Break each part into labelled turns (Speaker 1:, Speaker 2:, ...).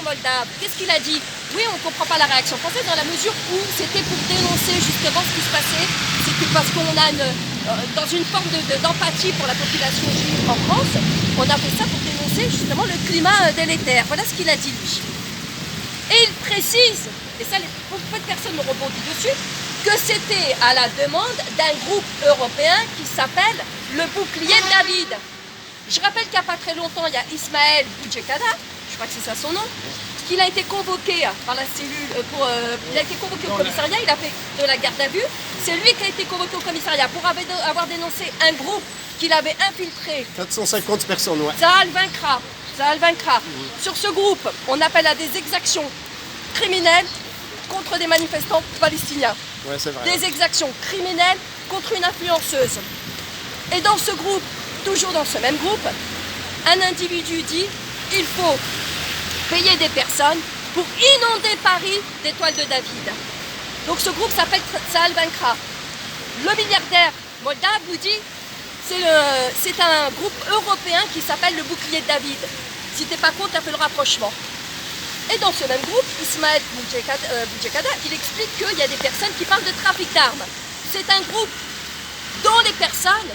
Speaker 1: moldave. Qu'est-ce qu'il a dit? Oui, on ne comprend pas la réaction française dans la mesure où c'était pour dénoncer justement ce qui se passait. C'était parce qu'on a dans une forme d'empathie pour la population juive en France, on a fait ça pour dénoncer justement le climat délétère. Voilà ce qu'il a dit lui. Et il précise, et ça beaucoup de personnes me rebondissent dessus, que c'était à la demande d'un groupe européen qui s'appelle le Bouclier de David. Je rappelle qu'il n'y a pas très longtemps, il y a Ismaël Boudjekada, je crois que c'est ça son nom, qu'il a été convoqué par la cellule, il a été convoqué au commissariat, il a fait de la garde à vue. C'est lui qui a été convoqué au commissariat pour avoir dénoncé un groupe qu'il avait infiltré.
Speaker 2: 450 personnes, ouais.
Speaker 1: Tzahal vaincra. Sur ce groupe, on appelle à des exactions criminelles contre des manifestants palestiniens.
Speaker 2: Ouais, c'est vrai.
Speaker 1: Des exactions criminelles contre une influenceuse. Et dans ce groupe, toujours dans ce même groupe, un individu dit il faut payer des personnes pour inonder Paris d'étoiles de David. Donc ce groupe s'appelle Tzahal vaincra. Le milliardaire moldave vous dit c'est un groupe européen qui s'appelle le Bouclier de David. Si t'es pas contre, tu as fait le rapprochement. Et dans ce même groupe, Ismaël Boudjekada, il explique qu'il y a des personnes qui parlent de trafic d'armes. C'est un groupe dont les personnes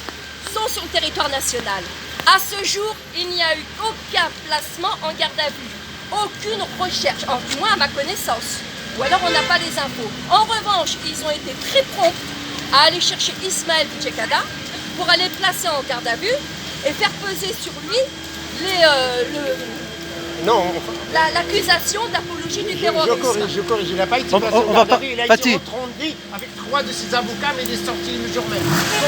Speaker 1: sont sur le territoire national. À ce jour, il n'y a eu aucun placement en garde à vue, aucune recherche, du moins à ma connaissance. Ou alors on n'a pas les infos. En revanche, ils ont été très prompts à aller chercher Ismaël Boudjekada pour aller le placer en garde à vue et faire peser sur lui l'accusation d'apologie du terrorisme.
Speaker 2: Je corrige, il n'a pas été placé en garde à vue, il a été entendu avec 3 de ses avocats, mais il est sorti le jour même.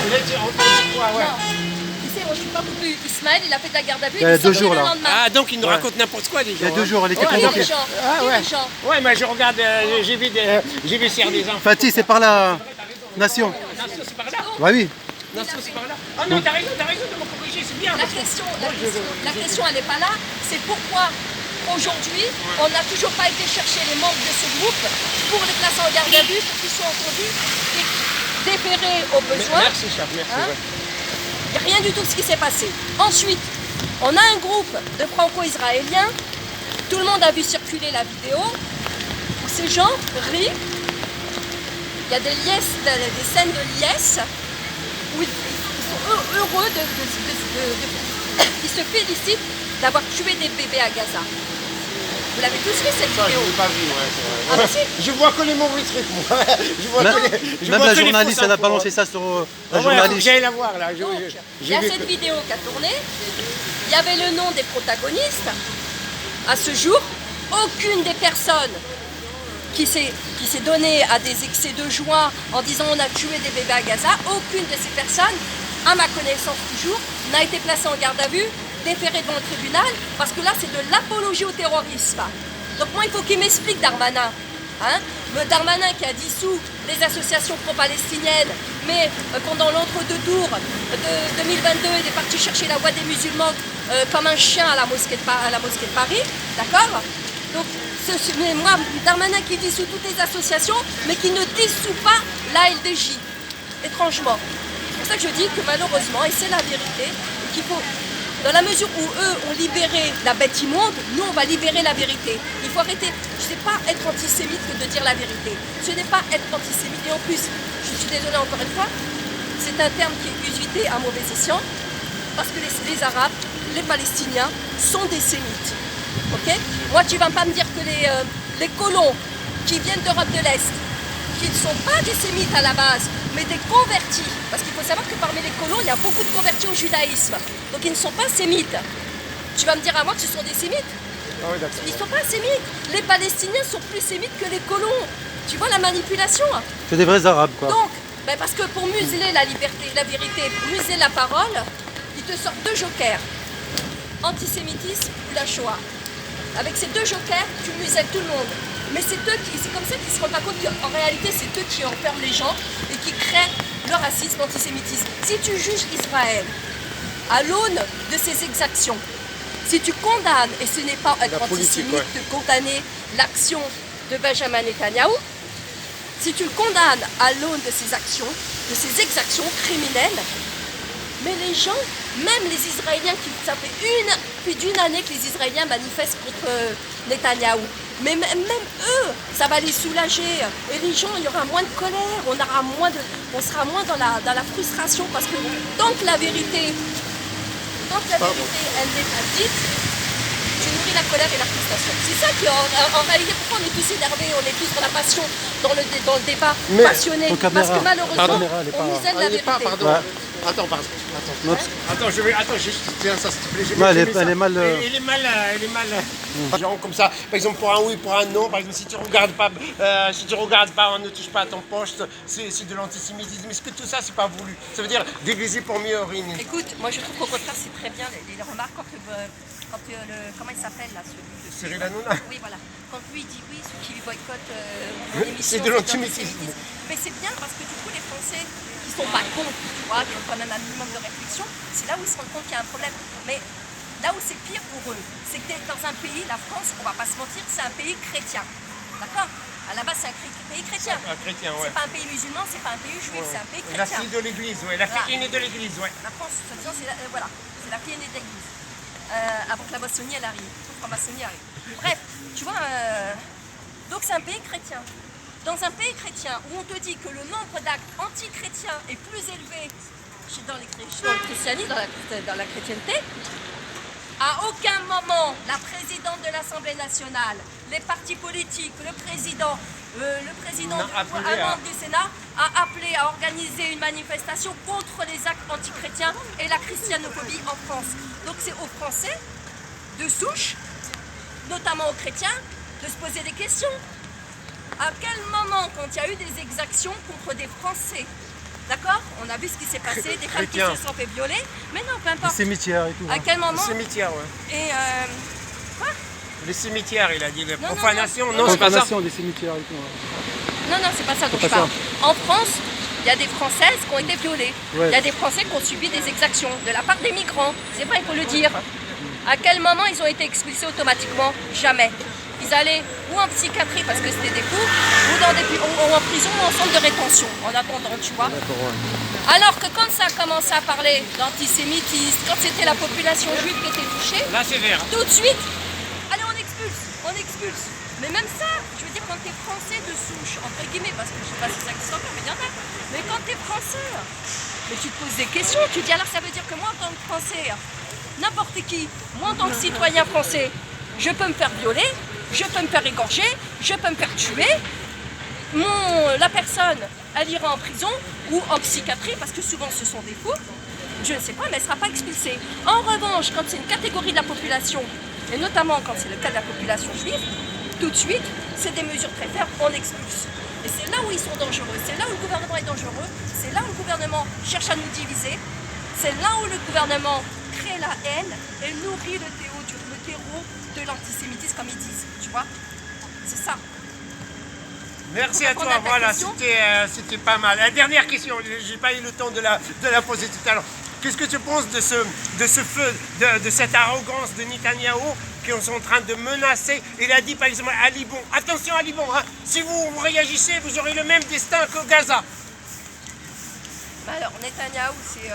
Speaker 2: Il a été entendu quoi, ouais.
Speaker 1: Tu sais, moi je suis pas beaucoup. Ismaël, il a fait de la garde à vue,
Speaker 3: il y a
Speaker 1: est
Speaker 3: 2
Speaker 1: sorti
Speaker 3: jours
Speaker 1: le
Speaker 3: là.
Speaker 1: lendemain.
Speaker 2: Ah, donc il nous raconte n'importe quoi, les gens.
Speaker 3: Il y a 2 jours, elle était
Speaker 1: Il y a
Speaker 3: convoquée.
Speaker 1: des gens. Il y a des gens.
Speaker 2: Ouais, mais je regarde, j'ai vu sur des enfants.
Speaker 3: Fatih, c'est par la nation.
Speaker 2: Nation, c'est par là.
Speaker 3: Bah oui.
Speaker 2: Nation, c'est par là. Ah non, t'as raison de me corriger, c'est bien.
Speaker 1: La question, elle n'est pas là. C'est pourquoi aujourd'hui, on n'a toujours pas été chercher les membres de ce groupe pour les placer en garde à vue, pour qu'ils soient entendus et déférés au besoin.
Speaker 2: Merci, chef, merci.
Speaker 1: Il n'y a rien du tout de ce qui s'est passé. Ensuite, on a un groupe de franco-israéliens. Tout le monde a vu circuler la vidéo où ces gens rient. Il y a des scènes de liesse où ils sont heureux ils se félicitent d'avoir tué des bébés à Gaza. Vous l'avez tous vu cette vidéo?
Speaker 2: Je ne l'ai pas vu, ouais, c'est
Speaker 1: Ah,
Speaker 2: vrai.
Speaker 1: bah, si.
Speaker 2: Je vois que les humoristiques, moi.
Speaker 3: Même la journaliste, elle a balancé ça sur la journaliste.
Speaker 2: J'allais la voir, là.
Speaker 1: Donc, il y a cette vidéo qui a tourné. Il y avait le nom des protagonistes. À ce jour, aucune des personnes qui s'est donnée à des excès de joie en disant on a tué des bébés à Gaza, aucune de ces personnes, à ma connaissance toujours, n'a été placée en garde à vue, déférée devant le tribunal, parce que là c'est de l'apologie au terrorisme. Donc moi il faut qu'il m'explique Darmanin. Le Darmanin qui a dissous les associations pro-palestiniennes, mais pendant l'entre-deux tours de 2022, il est parti chercher la voix des musulmans comme un chien à la mosquée de Paris, d'accord? Donc, mais moi, Darmanin qui dissout toutes les associations, mais qui ne dissout pas la LDJ, étrangement. C'est pour ça que je dis que malheureusement, et c'est la vérité, qu'il faut, dans la mesure où eux ont libéré la bête immonde, nous on va libérer la vérité. Il faut arrêter, je ne sais pas être antisémite que de dire la vérité. Ce n'est pas être antisémite, et en plus, je suis désolée encore une fois, c'est un terme qui est usité à mauvais escient, parce que les Arabes, les Palestiniens sont des sémites. Okay, moi, tu ne vas pas me dire que les colons qui viennent d'Europe de l'Est, qui ne sont pas des sémites à la base, mais des convertis, parce qu'il faut savoir que parmi les colons, il y a beaucoup de convertis au judaïsme, donc ils ne sont pas sémites. Tu vas me dire à moi que ce sont des sémites?
Speaker 2: Ah oui, d'accord.
Speaker 1: Ils ne sont pas sémites. Les Palestiniens sont plus sémites que les colons. Tu vois la manipulation?
Speaker 3: C'est des vrais arabes, quoi.
Speaker 1: Donc, parce que pour museler la liberté, la vérité, pour museler la parole, ils te sortent 2 jokers. Antisémitisme ou la Shoah. Avec ces 2 jokers, tu muselles tout le monde. Mais c'est comme ça qu'ils ne se rendent pas compte qu'en réalité, c'est eux qui enferment les gens et qui créent le racisme, l'antisémitisme. Si tu juges Israël à l'aune de ses exactions, si tu condamnes, et ce n'est pas être antisémite de condamner l'action de Benjamin Netanyahou, si tu le condamnes à l'aune de ses actions, de ses exactions criminelles, mais les gens, même les Israéliens qui, ça fait depuis d'une année que les Israéliens manifestent contre Netanyahou. Mais même eux, ça va les soulager. Et les gens, il y aura moins de colère, on sera moins dans la frustration. Parce que tant que la vérité, elle n'est pas dite, tu nourris la colère et la frustration. C'est ça qui, en réalité, pourquoi on est tous énervés, on est tous dans la passion, dans le débat passionné. Parce que malheureusement, on muselle la vérité.
Speaker 2: Attends, juste tiens ça s'il te plaît.
Speaker 3: Elle est mal.
Speaker 2: Elle est mal. Genre comme ça, par exemple pour un oui, pour un non, par exemple si tu regardes pas, on ne touche pas à ton poste, c'est de l'antisémitisme. Est-ce que tout ça c'est pas voulu? Ça veut dire déguiser pour mieux régner.
Speaker 1: Écoute, moi je trouve qu'au contraire c'est très bien les remarques quand comment il s'appelle là celui de
Speaker 2: Cyril Hanouna.
Speaker 1: Oui voilà. Quand lui il dit oui, ceux qui boycottent mon émission.
Speaker 2: C'est de l'antisémitisme.
Speaker 1: Mais c'est bien parce que du coup les Français qui sont pas cons, tu vois, qui ont quand même un minimum de réflexion, c'est là où ils se rendent compte qu'il y a un problème. Mais là où c'est pire pour eux, c'est que dans un pays, la France, on va pas se mentir, c'est un pays chrétien. D'accord? À la base, c'est un pays chrétien.
Speaker 2: Un chrétien, ouais.
Speaker 1: C'est pas un pays musulman, c'est pas un pays juif, c'est un pays chrétien.
Speaker 2: La fille de l'église, ouais. La fille aînée de l'église, ouais.
Speaker 1: La France, soi-disant, c'est la fille aînée de l'église. Avant que la maçonnie, elle arrive. Quand la maçonnie arrive. Bref, tu vois, donc c'est un pays chrétien. Dans un pays chrétien où on te dit que le nombre d'actes anti-chrétiens est plus élevé dans le christianisme, dans la chrétienté, à aucun moment la présidente de l'Assemblée nationale, les partis politiques, le président un membre du Sénat a appelé à organiser une manifestation contre les actes antichrétiens et la christianophobie en France. Donc c'est aux Français de souche, notamment aux chrétiens, de se poser des questions. À quel moment, quand il y a eu des exactions contre des Français, d'accord? On a vu ce qui s'est passé, des femmes qui se sont fait violer, mais non, peu importe.
Speaker 3: Les cimetières et tout.
Speaker 1: À quel moment?
Speaker 2: Les cimetières, ouais.
Speaker 1: Et quoi?
Speaker 2: Les cimetières, il a dit, les
Speaker 1: Non,
Speaker 2: profanations,
Speaker 3: Non,
Speaker 2: c'est pas ça.
Speaker 3: des cimetières et tout.
Speaker 1: Non, c'est pas ça dont je parle. En France, il y a des Françaises qui ont été violées.
Speaker 3: Ouais.
Speaker 1: Il y a des Français qui ont subi des exactions de la part des migrants. C'est vrai, il faut le dire. À quel moment ils ont été expulsés automatiquement? Jamais. Ils allaient ou en psychiatrie parce que c'était des fous, ou en prison ou en centre de rétention, en attendant, tu vois. Alors que quand ça a commencé à parler d'antisémitisme, quand c'était la population juive qui était touchée,
Speaker 2: là c'est vert.
Speaker 1: Tout de suite, allez on expulse. Mais même ça, je veux dire, quand t'es français de souche, entre guillemets, parce que je sais pas si ça existe encore, mais il y en a, mais quand t'es français, mais tu te poses des questions, tu te dis alors ça veut dire que moi en tant que français, n'importe qui, moi en tant que citoyen français, je peux me faire violer, je peux me faire égorger, je peux me faire tuer, la personne, elle ira en prison ou en psychiatrie, parce que souvent ce sont des fous, je ne sais pas, mais elle ne sera pas expulsée. En revanche, quand c'est une catégorie de la population, et notamment quand c'est le cas de la population juive, tout de suite, c'est des mesures très fermes, on expulse. Et c'est là où ils sont dangereux, c'est là où le gouvernement est dangereux, c'est là où le gouvernement cherche à nous diviser, c'est là où le gouvernement crée la haine et nourrit le terreau de l'antisémitisme, comme ils disent, tu vois. C'est ça.
Speaker 2: Merci à toi, voilà, c'était pas mal. La dernière question, j'ai pas eu le temps de la poser tout à l'heure. Qu'est-ce que tu penses de ce feu, de cette arrogance de Netanyahou qui sont en train de menacer? Il a dit par exemple à Liban, attention à Liban, hein, si vous réagissez, vous aurez le même destin que Gaza.
Speaker 1: Bah alors, Netanyahou, c'est...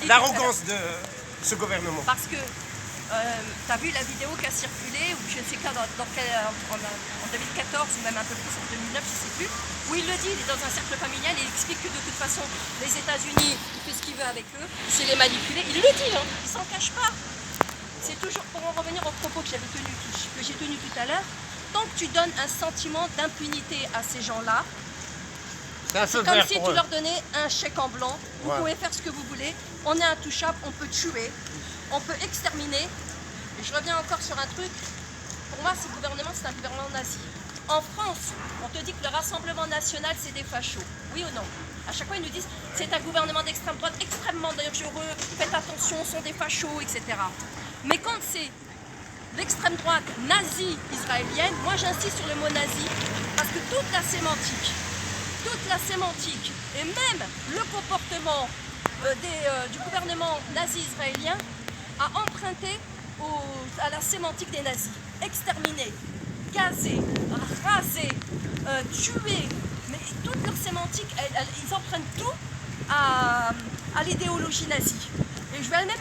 Speaker 2: l'arrogance de ce gouvernement.
Speaker 1: Parce que, tu as vu la vidéo qui a circulé, ou je ne sais pas en 2014 ou même un peu plus en 2009, je ne sais plus, où il le dit, il est dans un cercle familial et il explique que de toute façon, les États-Unis, il fait ce qu'il veut avec eux, c'est les manipuler. Il le dit, hein, il s'en cache pas. C'est toujours, pour en revenir au propos que j'ai tenu tout à l'heure, tant que tu donnes un sentiment d'impunité à ces gens-là, c'est comme si tu leur donnais un chèque en blanc, vous pouvez faire ce que vous voulez, on est intouchable, on peut tuer, on peut exterminer. Et je reviens encore sur un truc, pour moi ce gouvernement c'est un gouvernement nazi. En France, on te dit que le Rassemblement national c'est des fachos, oui ou non? À chaque fois ils nous disent c'est un gouvernement d'extrême droite extrêmement dangereux, faites attention, sont des fachos, etc. Mais quand c'est l'extrême droite nazie israélienne, moi j'insiste sur le mot nazi, parce que toute la sémantique et même le comportement du gouvernement nazi-israélien a emprunté à la sémantique des nazis. Exterminer, gazer, raser, tuer, mais toute leur sémantique, ils empruntent tout à l'idéologie nazie. Et Et je vais aller même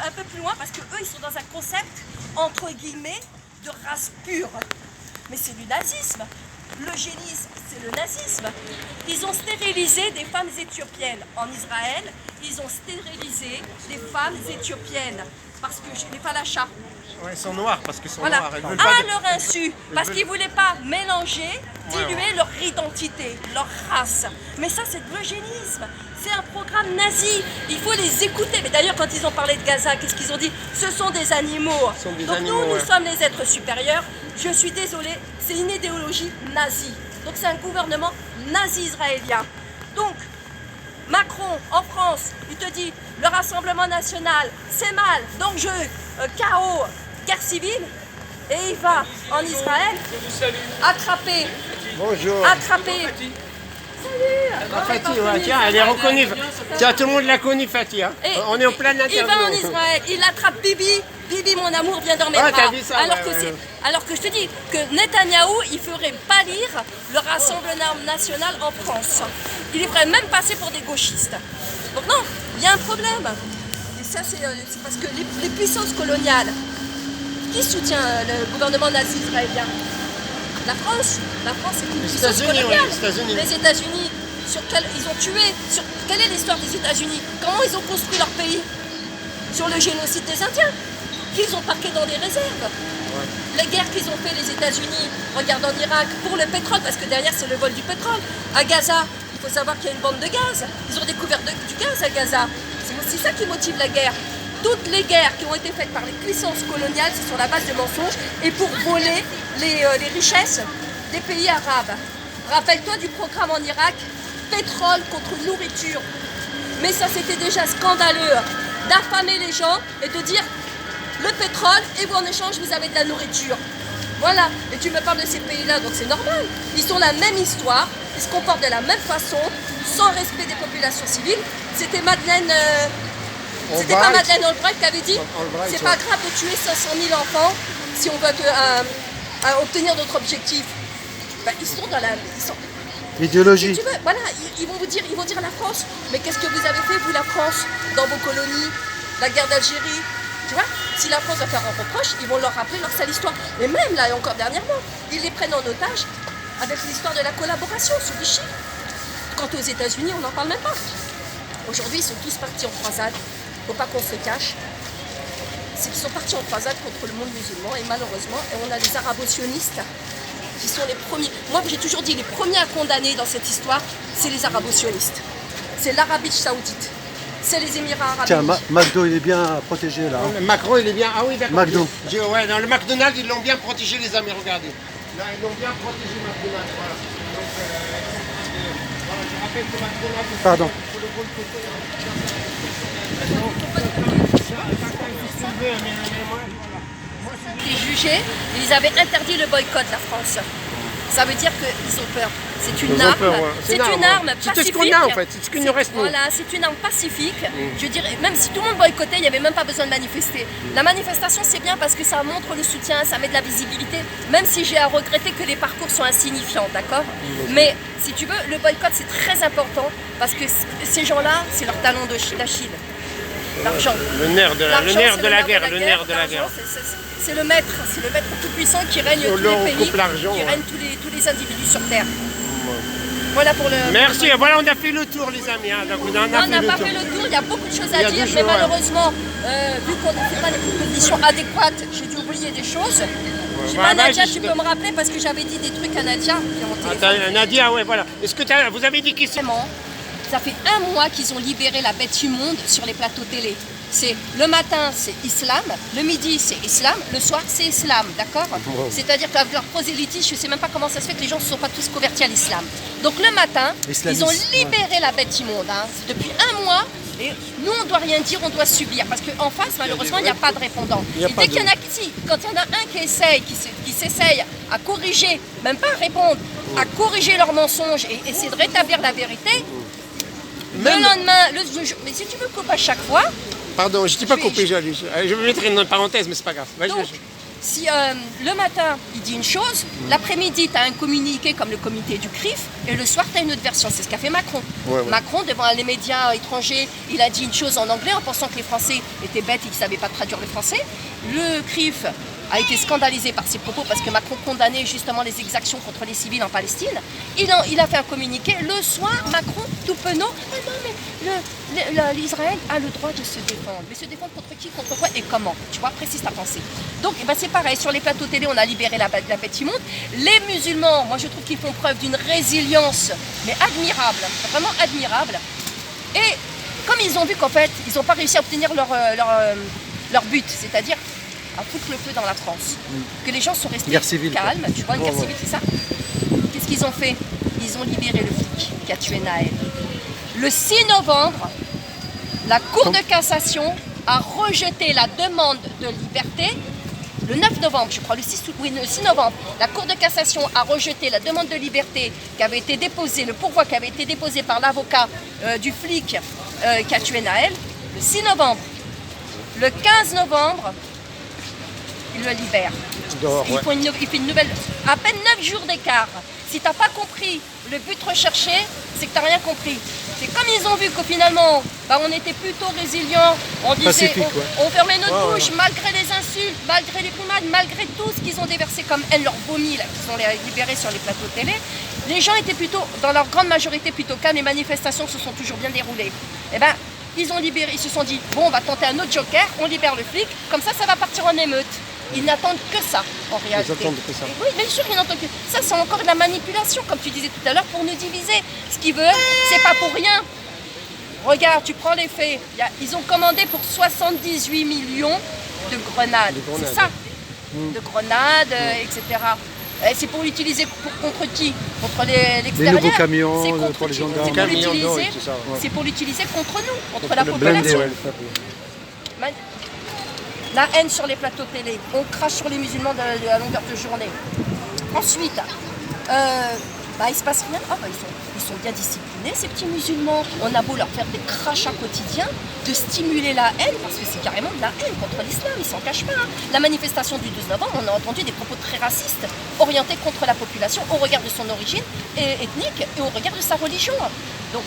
Speaker 1: un peu plus loin parce que eux, ils sont dans un concept, entre guillemets, de race pure. Mais c'est du nazisme. L'eugénisme, c'est le nazisme. Ils ont stérilisé des femmes éthiopiennes en Israël. Ils ont stérilisé des femmes éthiopiennes parce que les falachas.
Speaker 2: Ouais, ils sont noirs parce qu'ils sont
Speaker 1: Voilà.
Speaker 2: noirs. Ils veulent
Speaker 1: À
Speaker 2: pas de-
Speaker 1: leur insu, parce qu'ils ne voulaient pas mélanger, diluer leur identité, leur race. Mais ça, c'est de l'eugénisme. C'est un programme nazi. Il faut les écouter. Mais d'ailleurs, quand ils ont parlé de Gaza, qu'est-ce qu'ils ont dit? Ce sont des animaux.
Speaker 2: Ce sont des
Speaker 1: Donc
Speaker 2: animaux,
Speaker 1: nous,
Speaker 2: ouais.
Speaker 1: nous sommes les êtres supérieurs. Je suis désolée, c'est une idéologie nazie. Donc c'est un gouvernement nazi-israélien. Donc, Macron, en France, il te dit le Rassemblement national, c'est mal, dangereux, chaos, guerre civile. Et il va en Israël attraper.
Speaker 2: Bonjour.
Speaker 1: Attraper.
Speaker 2: Ah, Fatih, ouais, tiens, elle est reconnue. Tiens, tout le monde l'a connue, Fatih. Hein.
Speaker 1: Et
Speaker 2: On est en pleine
Speaker 1: il
Speaker 2: interview.
Speaker 1: va en Israël, il attrape Bibi. Bibi, mon amour, viens dans mes
Speaker 2: Ah,
Speaker 1: bras.
Speaker 2: t'as vu ça,
Speaker 1: alors,
Speaker 2: ouais,
Speaker 1: que
Speaker 2: ouais.
Speaker 1: alors que je te dis que Netanyahou, il ferait pâlir le Rassemblement national en France. Il ferait même passer pour des gauchistes. Donc non, il y a un problème. Et ça, c'est parce que les puissances coloniales, qui soutient le gouvernement nazi israélien? La France. La France, c'est une puissance
Speaker 2: États-Unis,
Speaker 1: coloniale.
Speaker 2: oui, les États-Unis.
Speaker 1: Les États-Unis, ils ont tué. Quelle est l'histoire des États-Unis? Comment ils ont construit leur pays? Sur le génocide des Indiens, qu'ils ont parqué dans des réserves. Les guerres qu'ils ont fait les États-Unis, regarde en Irak, pour le pétrole, parce que derrière c'est le vol du pétrole. À Gaza, il faut savoir qu'il y a une bande de gaz. Ils ont découvert du gaz à Gaza. C'est aussi ça qui motive la guerre. Toutes les guerres qui ont été faites par les puissances coloniales, c'est sur la base de mensonges et pour voler les richesses des pays arabes. Rappelle-toi du programme en Irak, pétrole contre nourriture. Mais ça c'était déjà scandaleux d'affamer les gens et de dire le pétrole et vous en échange vous avez de la nourriture. Voilà, et tu me parles de ces pays-là, donc c'est normal. Ils ont la même histoire, ils se comportent de la même façon, sans respect des populations civiles. C'était Madeleine... C'était pas Madeleine Albright qui avait dit
Speaker 2: Albright,
Speaker 1: c'est pas grave de tuer 500 000 enfants si on veut obtenir notre objectif. Ben, ils sont dans la...
Speaker 3: Idéologie.
Speaker 1: Si tu veux, voilà, ils vont dire à la France, mais qu'est-ce que vous avez fait, vous, la France, dans vos colonies, la guerre d'Algérie? Tu vois, si la France va faire un reproche, ils vont leur rappeler leur sale histoire. Et même là, et encore dernièrement, ils les prennent en otage avec l'histoire de la collaboration sous Vichy. Quant aux États-Unis, on n'en parle même pas. Aujourd'hui, ils sont tous partis en croisade. Il ne faut pas qu'on se cache. C'est qu'ils sont partis en croisade contre le monde musulman et malheureusement, on a les arabo-sionistes qui sont les premiers. Moi, j'ai toujours dit, les premiers à condamner dans cette histoire, c'est les arabo-sionistes. C'est l'Arabie saoudite. C'est les Émirats arabes.
Speaker 3: Tiens, McDo, il est bien protégé là. Hein.
Speaker 2: Macron, il est bien. Ah oui, d'accord.
Speaker 3: McDo.
Speaker 2: Ouais, dans le McDonald's, ils l'ont bien protégé, les amis, regardez. Là, ils l'ont bien protégé, McDonald's. Voilà. Donc, voilà, je rappelle que McDonald's.
Speaker 3: Pardon.
Speaker 2: Pour le bon côté,
Speaker 1: Ils jugés, ils avaient interdit le boycott, la France. Ça veut dire qu'ils ont peur. C'est une arme.
Speaker 2: peur, ouais.
Speaker 1: C'est une arme pacifique.
Speaker 2: C'est ce qu'on a en fait, c'est ce qu'il nous reste nous.
Speaker 1: Voilà, c'est une arme pacifique. Je dirais, même si tout le monde boycottait, il n'y avait même pas besoin de manifester. La manifestation, c'est bien parce que ça montre le soutien, ça met de la visibilité, même si j'ai à regretter que les parcours sont insignifiants, d'accord? Mais si tu veux, le boycott, c'est très important parce que ces gens-là, c'est leur talon d'Achille. L'argent.
Speaker 2: Le nerf de
Speaker 1: L'argent, c'est
Speaker 2: la guerre, le nerf de la
Speaker 1: L'argent,
Speaker 2: guerre.
Speaker 1: c'est le maître tout puissant qui règne
Speaker 2: Sur
Speaker 1: tous
Speaker 2: l'or, on
Speaker 1: les pays,
Speaker 2: coupe l'argent,
Speaker 1: qui
Speaker 2: ouais.
Speaker 1: règne tous les individus sur Terre. Voilà pour le...
Speaker 2: Merci, voilà, on a fait le tour, les amis. Hein. Donc, on
Speaker 1: Non, on n'a pas fait le tour, il y a beaucoup de choses
Speaker 2: Il y
Speaker 1: à
Speaker 2: a
Speaker 1: dire,
Speaker 2: toujours,
Speaker 1: mais
Speaker 2: ouais.
Speaker 1: malheureusement, vu qu'on ne fait pas des propositions adéquates, j'ai dû oublier des choses. Je sais
Speaker 2: bah,
Speaker 1: pas, Nadia,
Speaker 2: je-
Speaker 1: tu peux me rappeler parce que j'avais dit des trucs à Nadia. Qui ont téléphone.
Speaker 2: Attends, Nadia, ouais, voilà. Est-ce que vous avez dit qui c'est?
Speaker 1: Vraiment, ça fait un mois qu'ils ont libéré la bête immonde sur les plateaux télé. C'est le matin, c'est islam, le midi, c'est islam, le soir, c'est islam, d'accord? C'est-à-dire qu'avec leur prosélytisme, je ne sais même pas comment ça se fait que les gens ne se sont pas tous convertis à l'islam. Donc le matin,
Speaker 3: Islamiste,
Speaker 1: ils ont libéré la bête immonde. Hein. Depuis un mois, et nous, on ne doit rien dire, on doit subir. Parce qu'en face, malheureusement, il n'y a pas de répondant.
Speaker 2: Il y a
Speaker 1: Et
Speaker 2: pas
Speaker 1: dès
Speaker 2: de-
Speaker 1: qu'il y en a qui, quand il y en a un qui essaye, qui s'essaye à corriger, même pas à répondre, à corriger leurs mensonges et essayer de rétablir la vérité,
Speaker 2: Même-
Speaker 1: le lendemain, mais si tu me coupes à chaque fois,
Speaker 2: Pardon, je ne t'ai pas
Speaker 1: Je-
Speaker 2: coupé, je vais mettre une parenthèse, mais c'est pas grave. Vas-y,
Speaker 1: donc,
Speaker 2: vas-y.
Speaker 1: Si le matin, il dit une chose, l'après-midi, tu as un communiqué comme le comité du CRIF, et le soir, tu as une autre version. C'est ce qu'a fait Macron. Macron, devant les médias étrangers, il a dit une chose en anglais en pensant que les Français étaient bêtes et qu'ils ne savaient pas traduire le français. Le CRIF a été scandalisé par ses propos parce que Macron condamnait justement les exactions contre les civils en Palestine. Il a fait un communiqué. Le soir, Macron, tout penaud, non mais l'Israël a le droit de se défendre. Mais se défendre contre qui, contre quoi et comment? Tu vois, précise ta pensée. Donc c'est pareil, sur les plateaux télé, on a libéré la bête immonde. Les musulmans, moi je trouve qu'ils font preuve d'une résilience, mais admirable, vraiment admirable. Et comme ils ont vu qu'en fait, ils n'ont pas réussi à obtenir leur but, c'est-à-dire à foutre le feu dans la France. Que les gens sont restés calmes, tu vois, une guerre civile, c'est ça. Qu'est-ce qu'ils ont fait? Ils ont libéré le flic qui a tué Naël. Le 6 novembre, la Cour de cassation a rejeté la demande de liberté. Le 9 novembre, je crois, le 6 novembre, la Cour de cassation a rejeté la demande de liberté qui avait été déposée, le pourvoi qui avait été déposé par l'avocat du flic qui a tué Naël. Le 6 novembre. Le 15 novembre, il le libère. Il fait une nouvelle, à peine 9 jours d'écart. Si tu n'as pas compris le but recherché, c'est que tu n'as rien compris. C'est comme ils ont vu que finalement, on était plutôt résilients, on disait, on fermait notre bouche, malgré les insultes, malgré les primades, malgré tout ce qu'ils ont déversé comme haine, leur vomi, là, qu'ils ont libéré sur les plateaux télé. Les gens étaient plutôt, dans leur grande majorité, plutôt calmes. Les manifestations se sont toujours bien déroulées. Eh ben, ils ont libéré, ils se sont dit, bon, on va tenter un autre joker, on libère le flic, comme ça va partir en émeute. Ils n'attendent que ça, en réalité.
Speaker 3: Ils attendent que ça.
Speaker 1: Oui, bien sûr, ils n'attendent que ça. C'est encore de la manipulation, comme tu disais tout à l'heure, pour nous diviser. Ce qu'ils veulent, c'est pas pour rien. Regarde, tu prends les faits. Ils ont commandé pour 78 millions de grenades. C'est ça. De grenades, etc. Et c'est pour l'utiliser contre qui? Contre l'extérieur.
Speaker 3: Les nouveaux camions,
Speaker 1: contre
Speaker 3: pour les gendarmes.
Speaker 1: C'est pour l'utiliser contre nous, contre la population. La haine sur les plateaux télé, on crache sur les musulmans de la longueur de journée. Ensuite, il se passe rien. Ils sont bien disciplinés, ces petits musulmans. On a beau leur faire des crachats quotidiens, de stimuler la haine, parce que c'est carrément de la haine contre l'islam, ils s'en cachent pas. La manifestation du 12 novembre, on a entendu des propos très racistes, orientés contre la population, au regard de son origine ethnique et au regard de sa religion. Donc,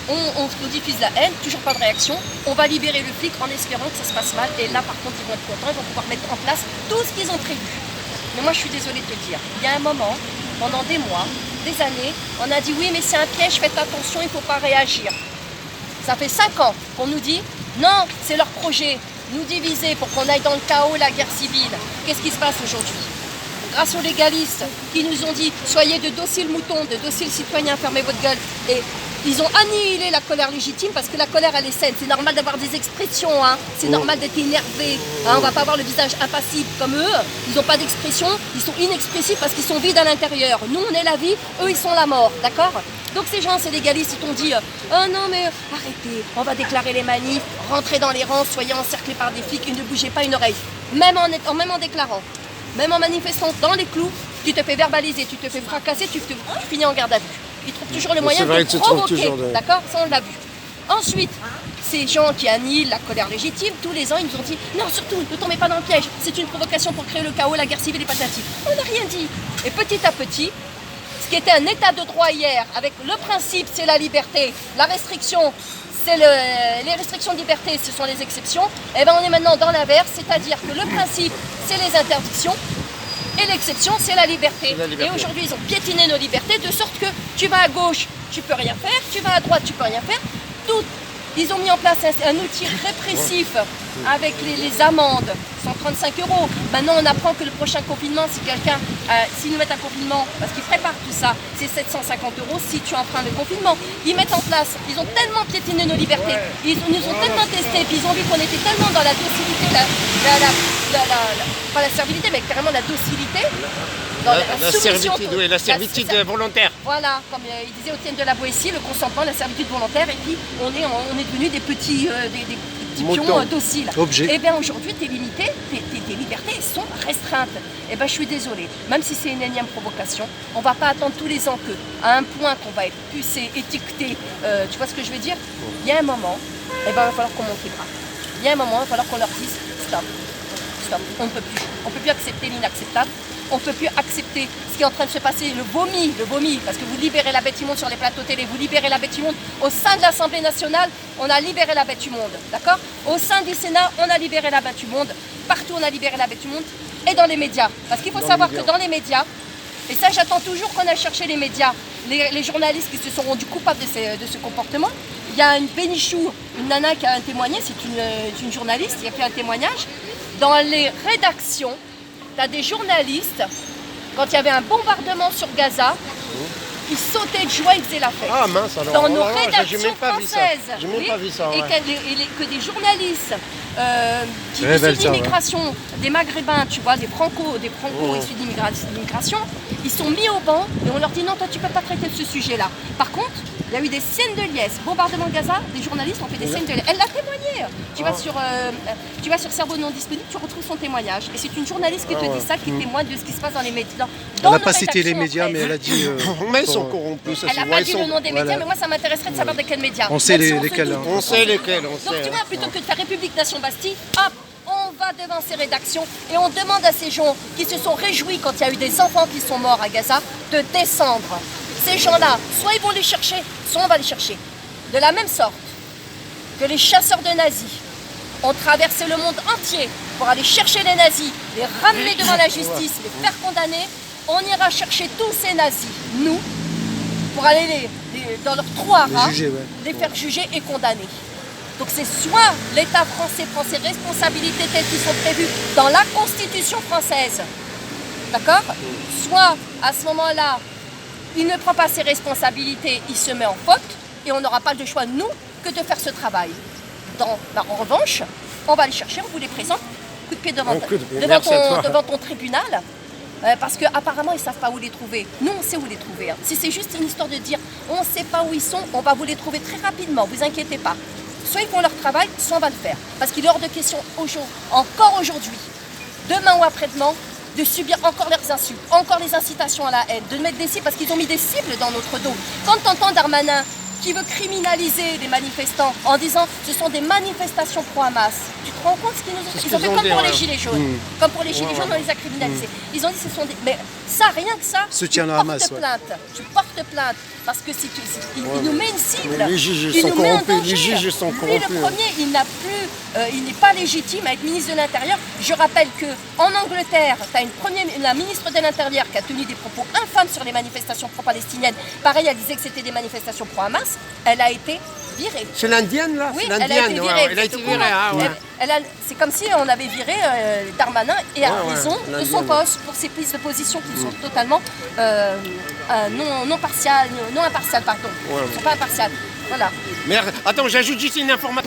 Speaker 1: on diffuse la haine, toujours pas de réaction. On va libérer le flic en espérant que ça se passe mal. Et là, par contre, ils vont être contents, ils vont pouvoir mettre en place tout ce qu'ils ont prévu. Mais moi, je suis désolée de te le dire. Il y a un moment, pendant des mois, des années, on a dit oui, mais c'est un piège, faites attention, il ne faut pas réagir. Ça fait 5 ans qu'on nous dit non, c'est leur projet, nous diviser pour qu'on aille dans le chaos, la guerre civile. Qu'est-ce qui se passe aujourd'hui? Grâce aux légalistes qui nous ont dit soyez de dociles moutons, de dociles citoyens, fermez votre gueule. Et ils ont annihilé la colère légitime parce que la colère elle est saine. C'est normal d'avoir des expressions, hein. C'est normal d'être énervé. Hein. On va pas avoir le visage impassible comme eux. Ils n'ont pas d'expression, ils sont inexpressifs parce qu'ils sont vides à l'intérieur. Nous on est la vie, eux ils sont la mort, d'accord? Donc ces gens, ces légalistes, ils t'ont dit oh non mais arrêtez, on va déclarer les manifs, rentrez dans les rangs, soyez encerclés par des flics et ne bougez pas une oreille. Même en déclarant, même en manifestant dans les clous, tu te fais verbaliser, tu te fais fracasser, tu finis en garde à vue. Ils trouvent toujours le moyen de provoquer, d'accord? Ça on l'a vu. Ensuite, ces gens qui annihilent la colère légitime, tous les ans ils nous ont dit non surtout ne tombez pas dans le piège, c'est une provocation pour créer le chaos, la guerre civile et patati. On n'a rien dit. Et petit à petit, ce qui était un état de droit hier, avec le principe c'est la liberté, la restriction c'est les restrictions de liberté, ce sont les exceptions, et bien on est maintenant dans l'inverse, c'est-à-dire que le principe c'est les interdictions, et l'exception, c'est la liberté. Et aujourd'hui, ils ont piétiné nos libertés de sorte que tu vas à gauche, tu peux rien faire, tu vas à droite, tu peux rien faire. Ils ont mis en place un outil répressif avec les amendes, 135 €. Maintenant, on apprend que le prochain confinement, si quelqu'un, s'ils nous mettent un confinement, parce qu'ils préparent tout ça, c'est 750 € si tu enfreins le confinement. Ils mettent en place, ils ont tellement piétiné nos libertés, ils nous ont tellement testé, puis ils ont vu qu'on était tellement dans la docilité, pas la servilité, mais carrément la docilité.
Speaker 2: La servitude volontaire.
Speaker 1: Voilà, comme il disait Étienne de la Boétie, le consentement, la servitude volontaire, et puis on est devenus des petits pions dociles. Et bien aujourd'hui, tes libertés sont restreintes. Et bien je suis désolée, même si c'est une énième provocation, on ne va pas attendre tous les ans qu'à un point qu'on va être pucé, étiqueté, tu vois ce que je veux dire? Il y a un moment, il va falloir qu'on monte les bras. Il y a un moment, il va falloir qu'on leur dise stop. stop, on ne peut plus. On ne peut plus accepter l'inacceptable. On ne peut plus accepter ce qui est en train de se passer, le vomi, parce que vous libérez la bête immonde sur les plateaux télé, vous libérez la bête immonde au sein de l'Assemblée nationale, on a libéré la bête immonde, d'accord? Au sein du Sénat, on a libéré la bête immonde, partout on a libéré la bête immonde, et dans les médias. Parce qu'il faut savoir que dans les médias, et ça j'attends toujours qu'on aille chercher les médias, les journalistes qui se sont rendus coupables de ce comportement. Il y a une Bénichou, une nana qui a témoigné, c'est une journaliste, qui a fait un témoignage. Dans les rédactions, tu as des journalistes, quand il y avait un bombardement sur Gaza, qui sautaient de joie, ils faisaient la fête.
Speaker 2: Ah mince, alors.
Speaker 1: Dans nos
Speaker 2: j'ai même
Speaker 1: rédactions
Speaker 2: pas vu ça.
Speaker 1: françaises.
Speaker 2: J'ai même pas vu ça.
Speaker 1: Et
Speaker 2: Ouais.
Speaker 1: que des journalistes qui
Speaker 3: Révèle
Speaker 1: issus
Speaker 3: ça,
Speaker 1: d'immigration, des Maghrébins, tu vois, des Franco issus d'immigration, ils sont mis au banc et on leur dit non, toi tu peux pas traiter de ce sujet-là. Par contre, il y a eu des scènes de liesse, bombardement de Gaza, des journalistes ont fait des scènes de liesse. Elle l'a témoigné. Tu vas sur Cerveau non disponible, tu retrouves son témoignage. Et c'est une journaliste qui te dit ça, qui témoigne de ce qui se passe dans les médias.
Speaker 3: Elle n'a pas cité les médias, mais elle a dit...
Speaker 2: Mais ils sont corrompus, ça
Speaker 1: Elle n'a
Speaker 2: se
Speaker 1: pas
Speaker 2: voit.
Speaker 1: dit le nom des médias, mais moi ça m'intéresserait de savoir de quels médias.
Speaker 3: On sait
Speaker 1: Même si
Speaker 3: lesquels,
Speaker 1: se doute.
Speaker 3: hein.
Speaker 2: On sait lesquels, on
Speaker 1: Donc
Speaker 2: sait.
Speaker 1: tu vois, plutôt que de faire République Nation Bastille, hop, on va devant ces rédactions et on demande à ces gens qui se sont réjouis quand il y a eu des enfants qui sont morts à Gaza de descendre. Ces gens-là, soit ils vont les chercher, soit on va les chercher. De la même sorte que les chasseurs de nazis ont traversé le monde entier pour aller chercher les nazis, les ramener devant la justice, les faire condamner, on ira chercher tous ces nazis, nous, pour aller dans leur trou à rats,
Speaker 3: juger, ouais.
Speaker 1: les faire juger et condamner. Donc c'est soit l'État français prend ses responsabilités telles qu'elles sont prévues dans la Constitution française, d'accord? Soit à ce moment-là, il ne prend pas ses responsabilités, il se met en faute et on n'aura pas de choix, nous, que de faire ce travail. En revanche, on va les chercher, on vous les présente, coup de pied devant ton tribunal. Parce qu'apparemment, ils ne savent pas où les trouver. Nous, on sait où les trouver. Hein. Si c'est juste une histoire de dire on ne sait pas où ils sont, on va vous les trouver très rapidement, vous inquiétez pas. Soit ils font leur travail, soit on va le faire. Parce qu'il est hors de question, encore aujourd'hui, demain ou après-demain, de subir encore leurs insultes, encore les incitations à la haine, de mettre des cibles, parce qu'ils ont mis des cibles dans notre dos. Quand tu entends Darmanin qui veut criminaliser les manifestants en disant ce sont des manifestations pro-Hamas, tu te rends compte ce qu'ils nous ont fait? Ils ont fait comme pour les Gilets jaunes. Comme pour les Gilets jaunes, on les a criminalisés. Ils ont dit ce sont des... Mais ça, rien que ça,
Speaker 3: Soutien
Speaker 1: tu
Speaker 3: à
Speaker 1: portes
Speaker 3: Hamas,
Speaker 1: plainte. Tu portes plainte. Parce que il nous met une cible.
Speaker 2: Mais les juges
Speaker 1: il
Speaker 2: sont
Speaker 1: nous met en
Speaker 2: corrompus,
Speaker 1: danger.
Speaker 2: les juges sont
Speaker 1: Lui,
Speaker 2: corrompus.
Speaker 1: le premier, il n'est pas légitime à être ministre de l'Intérieur. Je rappelle qu'en Angleterre, tu as la ministre de l'Intérieur qui a tenu des propos infâmes sur les manifestations pro-palestiniennes. Pareil, elle disait que c'était des manifestations pro-Hamas. Elle a été virée.
Speaker 2: C'est l'Indienne là?
Speaker 1: Oui,
Speaker 2: C'est
Speaker 1: elle a été
Speaker 2: l'Indienne,
Speaker 1: virée.
Speaker 2: ouais. Elle a été virée, ah ouais.
Speaker 1: C'est comme si on avait viré Darmanin et à raison de son
Speaker 2: l'Indienne.
Speaker 1: poste pour ses prises de position qui sont totalement non impartiales, pardon. Ils ne sont pas impartiales. Voilà.
Speaker 2: Mais attends, j'ajoute juste une information.